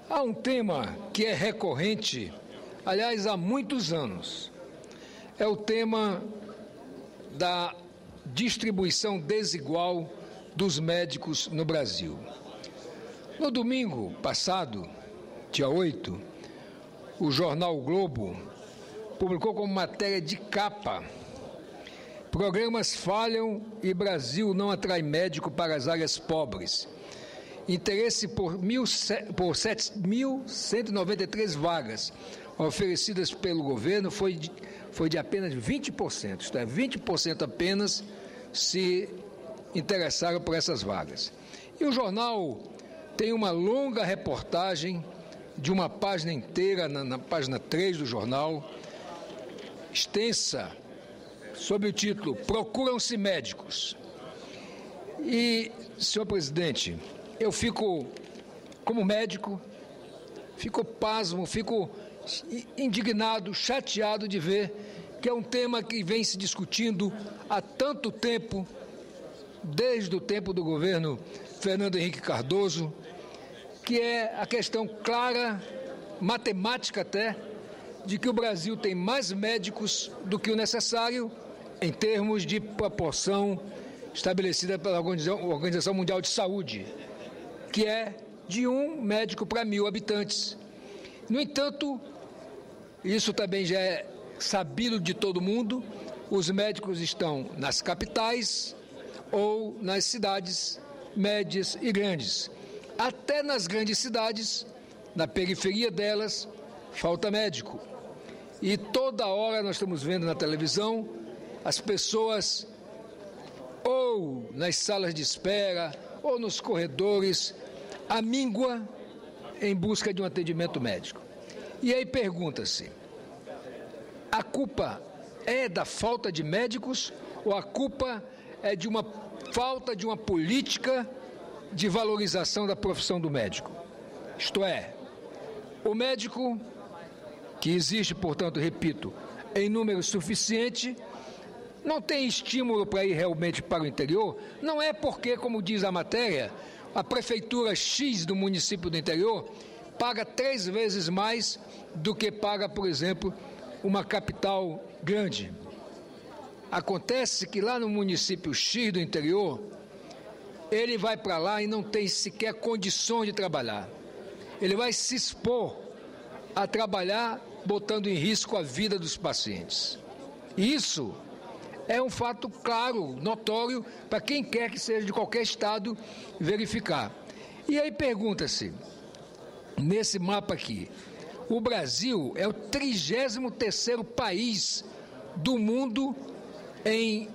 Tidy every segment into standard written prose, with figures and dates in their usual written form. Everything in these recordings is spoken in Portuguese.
Há um tema que é recorrente, aliás, há muitos anos. É o tema da distribuição desigual dos médicos no Brasil. No domingo passado, dia 8, o jornal O Globo publicou como matéria de capa: programas falham e Brasil não atrai médico para as áreas pobres. Interesse por 7.193 vagas oferecidas pelo governo foi de apenas 20%, isto é, 20% apenas se interessaram por essas vagas. E o jornal tem uma longa reportagem de uma página inteira, na página 3 do jornal, extensa, sob o título Procuram-se Médicos. E, senhor presidente, eu fico, como médico, fico pasmo, fico indignado, chateado de ver que é um tema que vem se discutindo há tanto tempo, desde o tempo do governo Fernando Henrique Cardoso, que é a questão clara, matemática até, de que o Brasil tem mais médicos do que o necessário em termos de proporção estabelecida pela Organização Mundial de Saúde, que é de 1 médico para 1.000 habitantes. No entanto, isso também já é sabido de todo mundo, os médicos estão nas capitais ou nas cidades médias e grandes. Até nas grandes cidades, na periferia delas, falta médico. E toda hora nós estamos vendo na televisão as pessoas ou nas salas de espera ou nos corredores, à míngua em busca de um atendimento médico. E aí pergunta-se, a culpa é da falta de médicos ou a culpa é de uma falta de uma política de valorização da profissão do médico? Isto é, o médico, que existe, portanto, repito, em número suficiente, não tem estímulo para ir realmente para o interior, não é porque, como diz a matéria, a prefeitura X do município do interior paga 3 vezes mais do que paga, por exemplo, uma capital grande. Acontece que lá no município X do interior, ele vai para lá e não tem sequer condições de trabalhar. Ele vai se expor a trabalhar botando em risco a vida dos pacientes. Isso é um fato claro, notório, para quem quer que seja de qualquer estado verificar. E aí pergunta-se, nesse mapa aqui, o Brasil é o 33º país do mundo em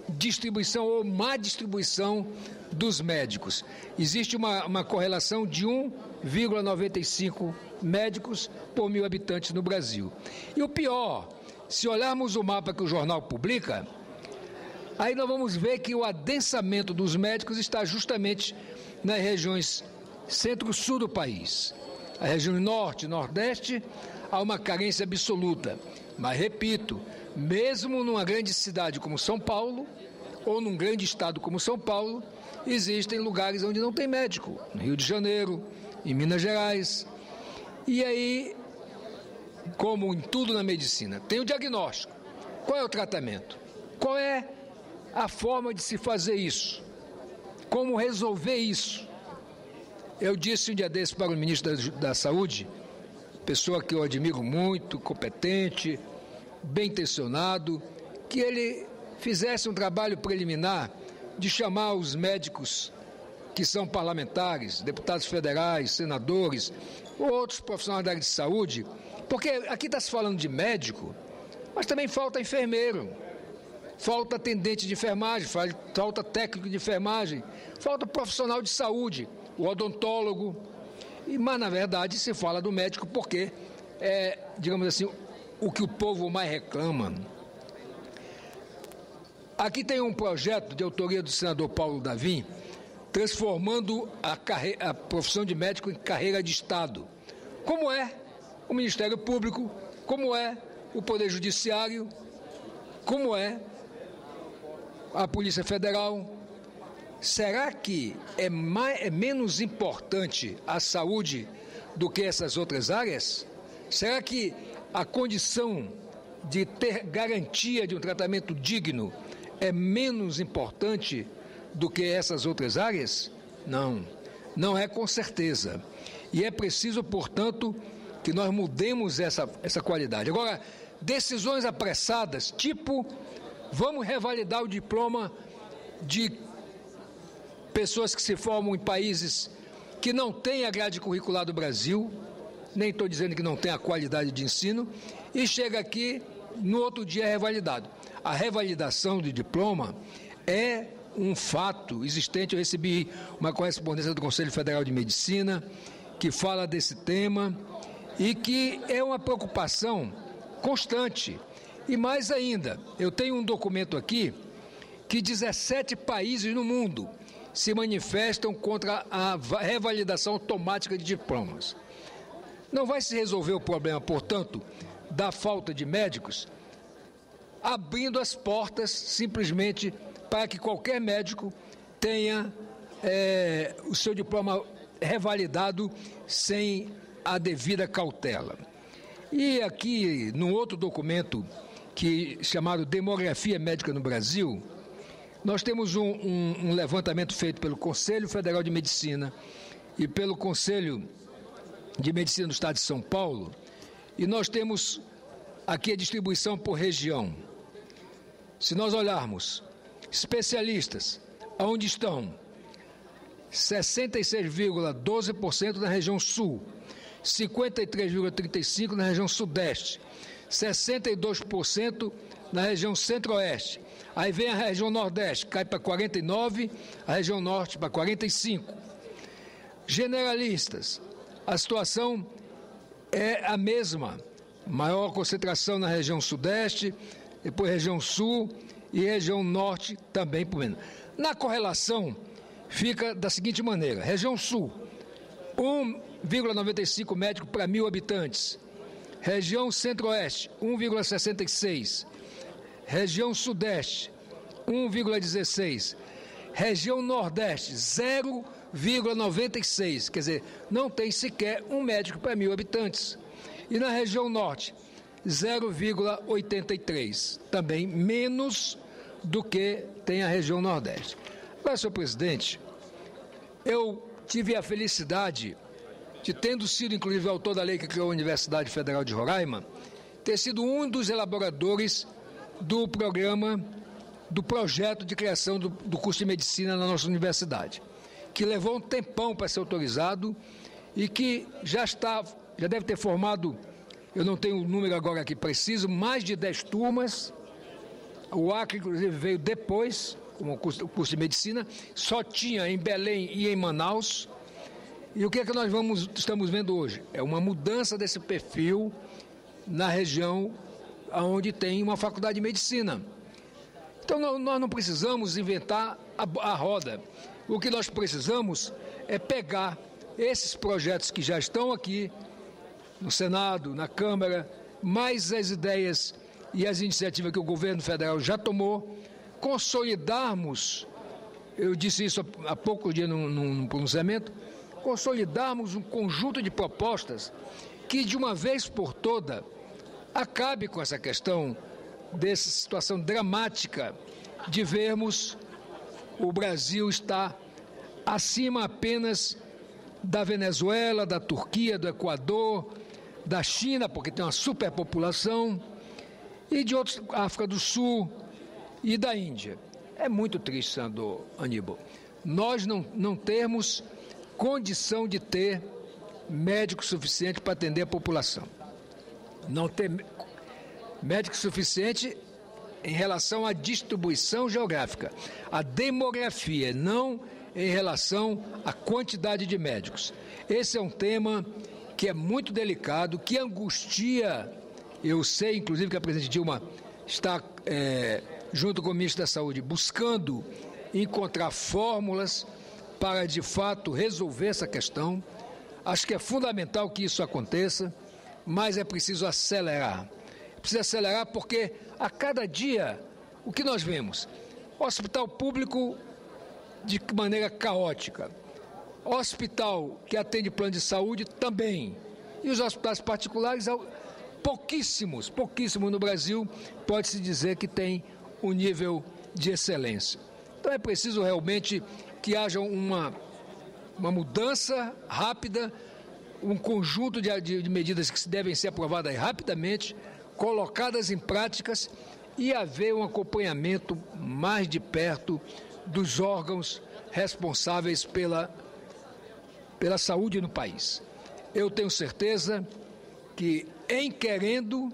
distribuição ou má distribuição dos médicos. Existe uma correlação de 1,95 médicos por 1.000 habitantes no Brasil. E o pior, se olharmos o mapa que o jornal publica, aí nós vamos ver que o adensamento dos médicos está justamente nas regiões centro-sul do país. A região norte e nordeste há uma carência absoluta. Mas, repito, mesmo numa grande cidade como São Paulo, ou num grande estado como São Paulo, existem lugares onde não tem médico. No Rio de Janeiro, em Minas Gerais. E aí, como em tudo na medicina, tem o diagnóstico. Qual é o tratamento? Qual é a forma de se fazer isso? Como resolver isso? Eu disse um dia desse para o ministro da Saúde, pessoa que eu admiro muito, competente, bem intencionado, que ele fizesse um trabalho preliminar de chamar os médicos que são parlamentares, deputados federais, senadores, ou outros profissionais da área de saúde, porque aqui está se falando de médico, mas também falta enfermeiro, falta atendente de enfermagem, falta técnico de enfermagem, falta profissional de saúde, o odontólogo, mas na verdade se fala do médico porque é, digamos assim, o que o povo mais reclama. Aqui tem um projeto de autoria do senador Paulo Davim, transformando a profissão de médico em carreira de Estado, como é o Ministério Público, como é o Poder Judiciário, como é a Polícia Federal. Será que é menos importante a saúde do que essas outras áreas? Será que a condição de ter garantia de um tratamento digno é menos importante do que essas outras áreas? Não, não é com certeza. E é preciso, portanto, que nós mudemos essa qualidade. Agora, decisões apressadas, tipo, vamos revalidar o diploma de pessoas que se formam em países que não têm a grade curricular do Brasil, nem estou dizendo que não tem a qualidade de ensino, e chega aqui, no outro dia é revalidado. A revalidação de diploma é um fato existente. Eu recebi uma correspondência do Conselho Federal de Medicina que fala desse tema e que é uma preocupação constante. E mais ainda, eu tenho um documento aqui que 17 países no mundo se manifestam contra a revalidação automática de diplomas. Não vai se resolver o problema, portanto, da falta de médicos, abrindo as portas simplesmente para que qualquer médico tenha o seu diploma revalidado sem a devida cautela. E aqui, num outro documento chamado Demografia Médica no Brasil, nós temos um levantamento feito pelo Conselho Federal de Medicina e pelo Conselho de Medicina do Estado de São Paulo, e nós temos aqui a distribuição por região. Se nós olharmos especialistas, onde estão 66,12% na região sul, 53,35% na região sudeste, 62% na região centro-oeste. Aí vem a região nordeste, cai para 49%, a região norte para 45%. Generalistas, a situação é a mesma, maior concentração na região sudeste, depois região sul e região norte também por menos. Na correlação fica da seguinte maneira: região sul, 1,95 médico para 1.000 habitantes. Região centro-oeste, 1,66. Região sudeste, 1,16. Região nordeste, 0,96. Quer dizer, não tem sequer um médico para 1.000 habitantes. E na região norte, 0,83. Também menos do que tem a região nordeste. Agora, senhor presidente, eu tive a felicidade de, tendo sido inclusive autor da lei que criou a Universidade Federal de Roraima, ter sido um dos elaboradores do projeto de criação do curso de medicina na nossa universidade, que levou um tempão para ser autorizado e que já deve ter formado, eu não tenho o número agora aqui preciso, mais de 10 turmas. O Acre, inclusive, veio depois, como o curso de medicina, só tinha em Belém e em Manaus. E o que é que nós estamos vendo hoje? É uma mudança desse perfil na região onde tem uma faculdade de medicina. Então, nós não precisamos inventar a roda. O que nós precisamos é pegar esses projetos que já estão aqui, no Senado, na Câmara, mais as ideias e as iniciativas que o governo federal já tomou, consolidarmos, eu disse isso há pouco dia num pronunciamento, consolidarmos um conjunto de propostas que, de uma vez por toda, acabe com essa questão dessa situação dramática de vermos o Brasil estar acima apenas da Venezuela, da Turquia, do Equador, da China, porque tem uma superpopulação, e de outros, África do Sul e da Índia. É muito triste, senador Aníbal, nós não termos condição de ter médico suficiente para atender a população. Não ter médico suficiente em relação à distribuição geográfica, à demografia, não em relação à quantidade de médicos. Esse é um tema que é muito delicado, que angustia. Eu sei, inclusive, que a presidente Dilma está, junto com o ministro da Saúde, buscando encontrar fórmulas para, de fato, resolver essa questão. Acho que é fundamental que isso aconteça, mas é preciso acelerar. Precisa acelerar porque, a cada dia, o que nós vemos? O hospital público de maneira caótica. Hospital que atende plano de saúde também. E os hospitais particulares, pouquíssimos no Brasil, pode-se dizer que tem um nível de excelência. Então é preciso realmente que haja uma mudança rápida, um conjunto de medidas que devem ser aprovadas rapidamente, colocadas em práticas e haver um acompanhamento mais de perto dos órgãos responsáveis pela saúde no país. Eu tenho certeza que, em querendo,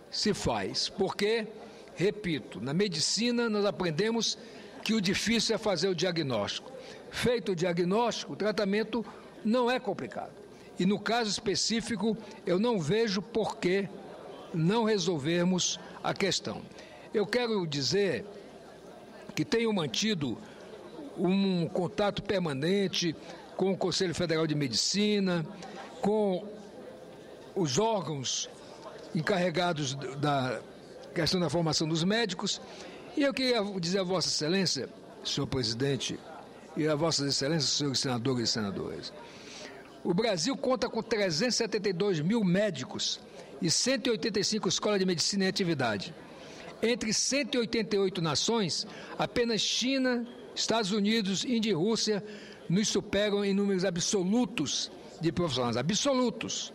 se faz, porque, repito, na medicina nós aprendemos que o difícil é fazer o diagnóstico. Feito o diagnóstico, o tratamento não é complicado. E no caso específico, eu não vejo por que não resolvermos a questão. Eu quero dizer que tenho mantido um contato permanente com o Conselho Federal de Medicina, com os órgãos encarregados da questão da formação dos médicos, e eu queria dizer a Vossa Excelência, senhor presidente, e a Vossas Excelências, senhores senadores e senadoras, o Brasil conta com 372 mil médicos e 185 escolas de medicina em atividade. Entre 188 nações, apenas China, Estados Unidos, Índia e Rússia nos superam em números absolutos de profissionais, absolutos.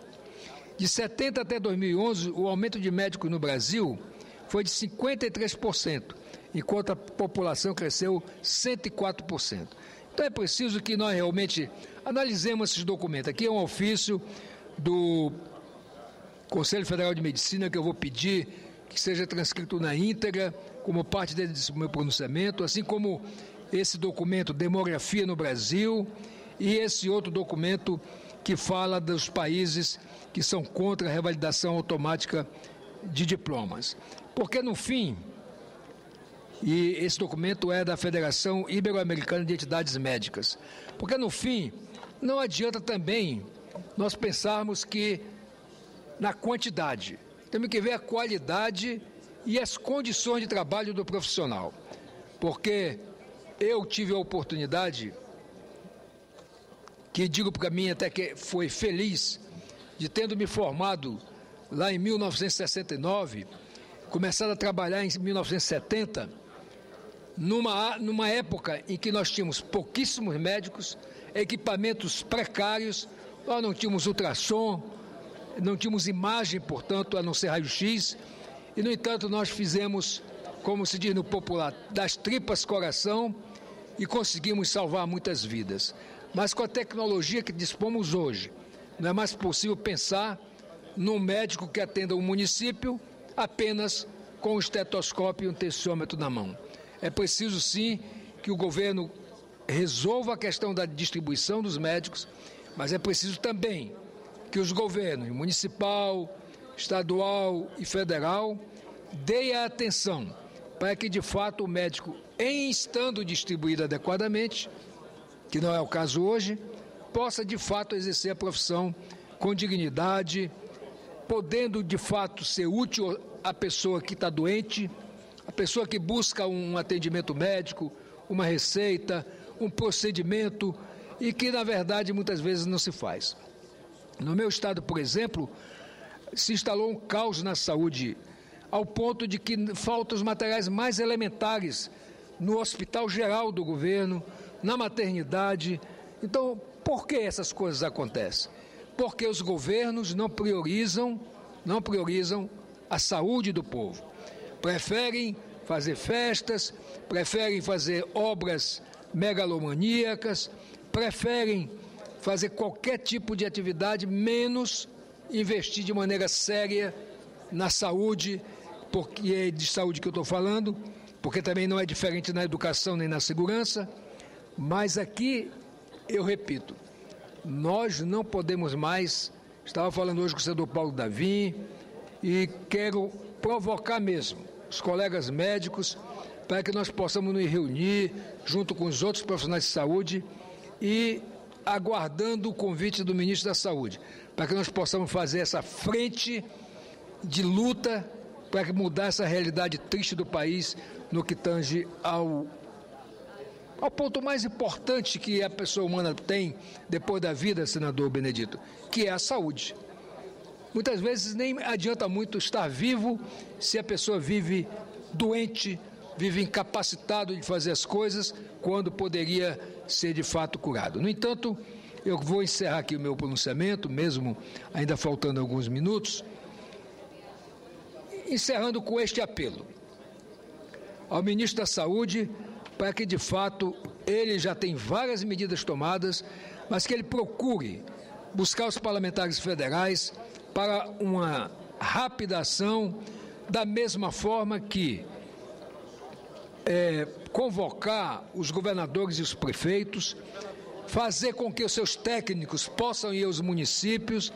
De 70 até 2011, o aumento de médicos no Brasil foi de 53%, enquanto a população cresceu 104%. Então é preciso que nós realmente analisemos esses documentos. Aqui é um ofício do Conselho Federal de Medicina que eu vou pedir que seja transcrito na íntegra, como parte desse meu pronunciamento, assim como esse documento Demografia no Brasil e esse outro documento que fala dos países que são contra a revalidação automática de diplomas. Porque, no fim, e esse documento é da Federação Ibero-Americana de Entidades Médicas, porque, no fim, não adianta também nós pensarmos que na quantidade, temos que ver a qualidade e as condições de trabalho do profissional, porque eu tive a oportunidade, que digo para mim até que foi feliz, de tendo me formado lá em 1969, começado a trabalhar em 1970, numa época em que nós tínhamos pouquíssimos médicos, equipamentos precários, nós não tínhamos ultrassom, não tínhamos imagem, portanto, a não ser raio-x, e, no entanto, nós fizemos, como se diz no popular, das tripas coração e conseguimos salvar muitas vidas. Mas com a tecnologia que dispomos hoje, não é mais possível pensar num médico que atenda um município apenas com um estetoscópio e um tensiômetro na mão. É preciso, sim, que o governo resolva a questão da distribuição dos médicos, mas é preciso também que os governos municipal, estadual e federal deem a atenção para que, de fato, o médico, em estando distribuído adequadamente, que não é o caso hoje, possa, de fato, exercer a profissão com dignidade, podendo, de fato, ser útil à pessoa que está doente, a pessoa que busca um atendimento médico, uma receita, um procedimento, e que, na verdade, muitas vezes não se faz. No meu estado, por exemplo, se instalou um caos na saúde, ao ponto de que faltam os materiais mais elementares no hospital geral do governo, na maternidade. Então, por que essas coisas acontecem? Porque os governos não priorizam a saúde do povo. Preferem fazer festas, preferem fazer obras megalomaníacas, preferem fazer qualquer tipo de atividade, menos investir de maneira séria na saúde, porque é de saúde que eu estou falando, porque também não é diferente na educação nem na segurança, mas aqui, eu repito, nós não podemos mais, estava falando hoje com o senador Paulo Davim, e quero provocar mesmo os colegas médicos para que nós possamos nos reunir junto com os outros profissionais de saúde e aguardando o convite do ministro da Saúde, para que nós possamos fazer essa frente de luta para mudar essa realidade triste do país no que tange ao ponto mais importante que a pessoa humana tem depois da vida, senador Benedito, que é a saúde. Muitas vezes nem adianta muito estar vivo se a pessoa vive doente, vive incapacitado de fazer as coisas, quando poderia ser de fato curado. No entanto, eu vou encerrar aqui o meu pronunciamento, mesmo ainda faltando alguns minutos, encerrando com este apelo ao ministro da Saúde, para que, de fato, ele já tem várias medidas tomadas, mas que ele procure buscar os parlamentares federais para uma rápida ação, da mesma forma que convocar os governadores e os prefeitos, fazer com que os seus técnicos possam ir aos municípios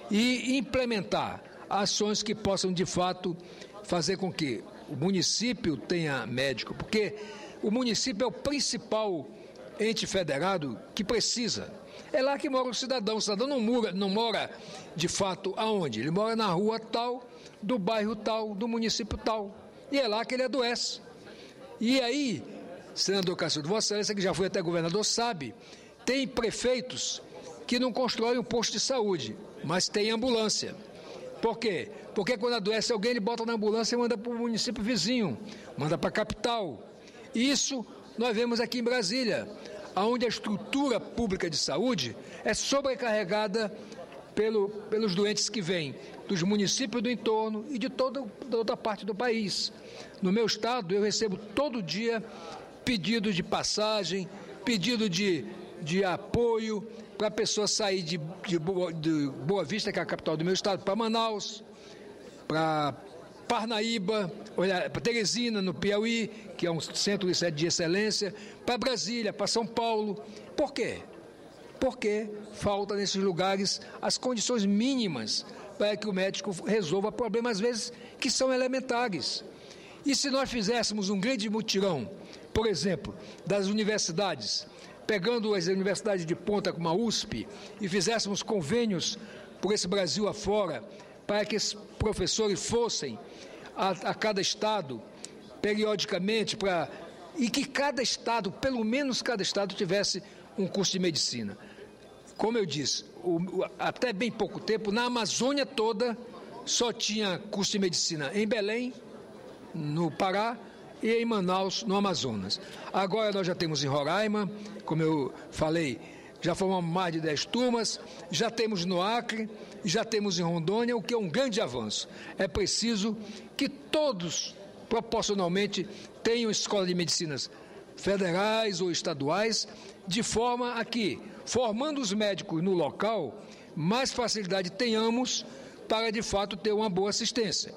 e implementar ações que possam, de fato, fazer com que o município tenha médico, porque o município é o principal ente federado que precisa. É lá que mora o cidadão não mora, de fato, aonde? Ele mora na rua tal, do bairro tal, do município tal, e é lá que ele adoece. E aí, senador Cacildo, Vossa Excelência, que já foi até governador, sabe, tem prefeitos que não constroem um posto de saúde, mas tem ambulância. Por quê? Porque quando adoece alguém, ele bota na ambulância e manda para o município vizinho, manda para a capital. Isso nós vemos aqui em Brasília, onde a estrutura pública de saúde é sobrecarregada pelos doentes que vêm dos municípios do entorno e de toda outra parte do país. No meu estado, eu recebo todo dia pedido de passagem, pedido de apoio para a pessoa sair de Boa Vista, que é a capital do meu estado, para Manaus, para Parnaíba, para Teresina, no Piauí, que é um centro de excelência, para Brasília, para São Paulo. Por quê? Porque falta nesses lugares as condições mínimas para que o médico resolva problemas, às vezes, que são elementares. E se nós fizéssemos um grande mutirão, por exemplo, das universidades, pegando as universidades de ponta como a USP e fizéssemos convênios por esse Brasil afora, para que esses professores fossem a cada estado, periodicamente, e que cada estado, pelo menos cada estado, tivesse um curso de medicina. Como eu disse, até bem pouco tempo, na Amazônia toda, só tinha curso de medicina em Belém, no Pará, e em Manaus, no Amazonas. Agora nós já temos em Roraima, como eu falei, já formamos mais de 10 turmas, já temos no Acre, já temos em Rondônia, o que é um grande avanço. É preciso que todos, proporcionalmente, tenham escolas de medicinas federais ou estaduais, de forma a que, formando os médicos no local, mais facilidade tenhamos para, de fato, ter uma boa assistência.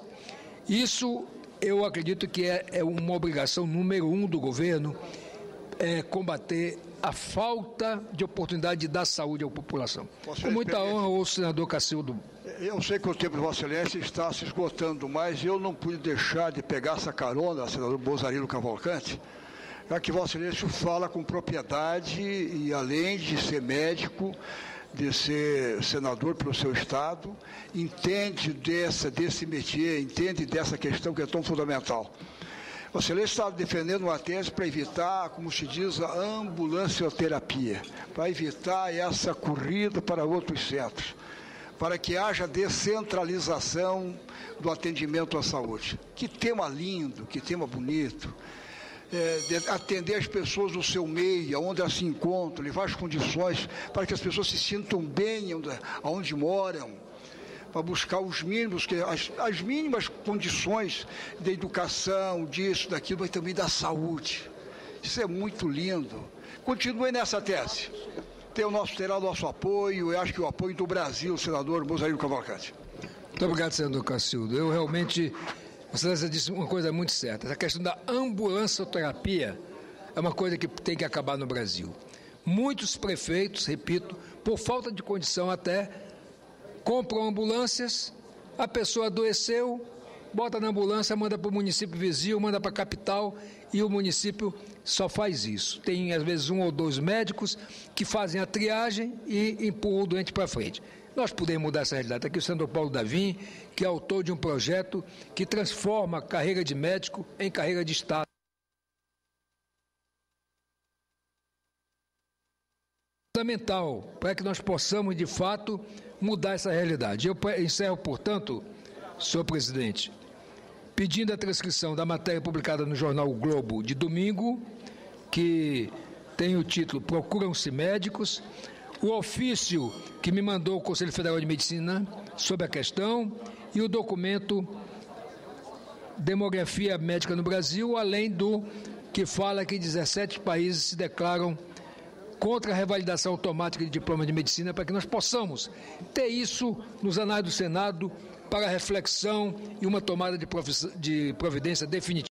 Isso, eu acredito que é uma obrigação número 1 do governo, combater a falta de oportunidade de dar saúde à população. Com muita honra, o senador Cacildo. Eu sei que o tempo de Vossa Excelência está se esgotando, mas eu não pude deixar de pegar essa carona, senador Bozarilo Cavalcante, já que Vossa Excelência fala com propriedade e, além de ser médico, de ser senador pelo seu estado, entende desse métier, entende dessa questão que é tão fundamental. Vossa Excelência está defendendo uma tese para evitar, como se diz, a ambulancioterapia, para evitar essa corrida para outros centros, para que haja descentralização do atendimento à saúde. Que tema lindo, que tema bonito. De atender as pessoas no seu meio, onde elas se encontram, levar as condições para que as pessoas se sintam bem onde moram, para buscar os mínimos, as mínimas condições de educação, disso, daquilo, mas também da saúde. Isso é muito lindo. Continue nessa tese. Terá o nosso apoio, eu acho que o apoio do Brasil, senador Bozarilo Cavalcante. Muito obrigado, senador Cacildo. Eu realmente... Você disse uma coisa muito certa. Essa questão da ambulancioterapia é uma coisa que tem que acabar no Brasil. Muitos prefeitos, repito, por falta de condição até, compram ambulâncias, a pessoa adoeceu, bota na ambulância, manda para o município vizinho, manda para a capital e o município só faz isso. Tem, às vezes, 1 ou 2 médicos que fazem a triagem e empurram o doente para frente. Nós podemos mudar essa realidade. Está aqui o senador Paulo Davim, que é autor de um projeto que transforma a carreira de médico em carreira de Estado. fundamental para que nós possamos, de fato, mudar essa realidade. Eu encerro, portanto, senhor presidente, pedindo a transcrição da matéria publicada no jornal O Globo de domingo, que tem o título Procuram-se Médicos, o ofício que me mandou o Conselho Federal de Medicina sobre a questão e o documento Demografia Médica no Brasil, além do que fala que 17 países se declaram contra a revalidação automática de diploma de medicina, para que nós possamos ter isso nos anais do Senado para reflexão e uma tomada de providência definitiva.